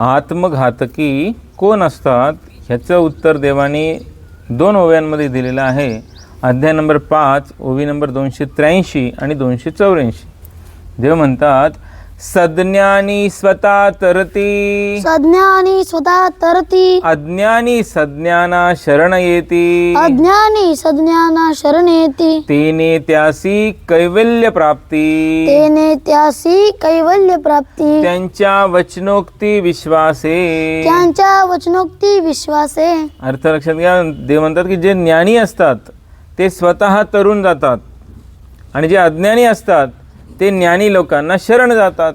आत्मघातकी कोण असतात ह्याचं उत्तर देवाने 2 ओव्यांमध्ये दिलेलं आहे. अध्याय नंबर 5 ओवी नंबर 283 आणि 284. देव म्हणतात, सज्ञानी स्वतः तरती, सज्ञानी स्वतः तरती, अज्ञानी सज्ञाना शरण येती, अज्ञानी सज्ञाना शरण येती, तेने त्यासी कैवल्य प्राप्ती, तेने त्यासी कैवल्य प्राप्ती, त्यांच्या वचनोक्ती विश्वासे. त्यांच्या वचनोक्ती विश्वासे. अर्थ लक्षात घ्या. देव म्हणतात की जे ज्ञानी असतात ते स्वतः तरुण जातात आणि जे अज्ञानी असतात ते ज्ञानी लोकांना शरण जातात,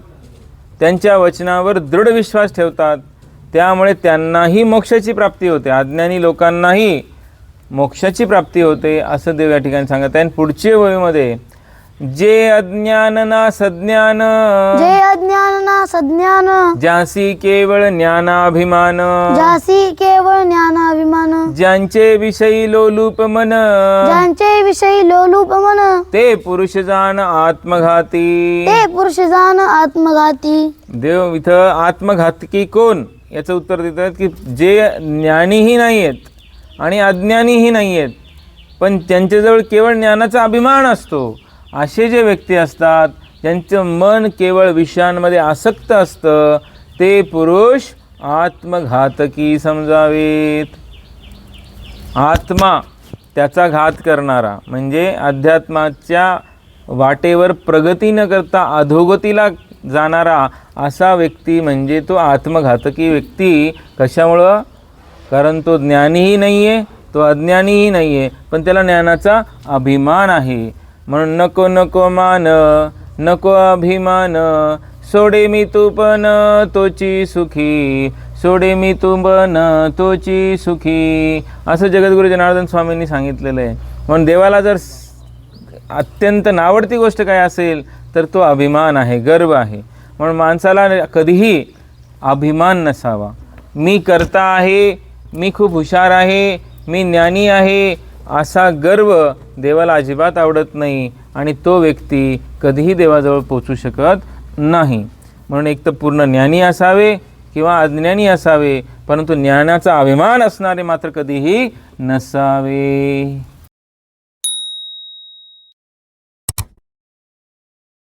त्यांच्या वचनावर दृढ विश्वास ठेवतात, त्यामुळे त्यांनाही मोक्षाची प्राप्ती होते, अज्ञानी लोकांनाही मोक्षाची प्राप्ती होते असं देव या ठिकाणी सांगत आहे. आणि पुढच्या ओळीमध्ये, जे अज्ञान ना सज्ञान, जे अज्ञान ना सज्ञान, ज्यासी केवळ ज्ञानाभिमान, ज्यासी केवळ ज्ञानाभिमान, ज्यांचे विषयी लोलूप मन, ज्यांचे विषयी लोलूप मन, ते पुरुष जाण आत्मघाती. ते पुरुष जाण आत्मघाती. देव इथं आत्मघातकी कोण याचं उत्तर देतात की जे ज्ञानीही नाही आहेत आणि अज्ञानीही नाही आहेत, पण त्यांच्याजवळ केवळ ज्ञानाचा अभिमान असतो, असे जे व्यक्ती असतात ज्यांचं मन केवळ विषयांमध्ये आसक्त असतं, ते पुरुष आत्मघातकी समजावेत. आत्मा त्याचा घात करणारा म्हणजे अध्यात्माच्या वाटेवर प्रगती न करता अधोगतीला जाणारा असा व्यक्ती म्हणजे तो आत्मघातकी व्यक्ती. कशामुळं? कारण तो ज्ञानीही नाही आहे, तो अज्ञानीही नाही आहे, पण त्याला ज्ञानाचा अभिमान आहे. म्हणून नको नको मान, नको अभिमान, सोडे मी तू पण तोची सुखी, सोडे मी तू पण तोची सुखी, असं जगद्गुरु जनार्दन स्वामींनी सांगितलेलं आहे. म्हणून देवाला जर अत्यंत नावडती गोष्ट काय असेल तर तो अभिमान आहे, गर्व आहे. म्हणून माणसाला कधीही अभिमान नसावा. मी करता आहे, मी खूप हुशार आहे, मी ज्ञानी आहे, असा गर्व देवाला अजिबात आवडत नाही आणि तो व्यक्ती कधीही देवाजवळ पोचू शकत नाही. म्हणून एक तर पूर्ण ज्ञानी असावे किंवा अज्ञानी असावे, परंतु ज्ञानाचा अभिमान असणारे मात्र कधीही नसावे.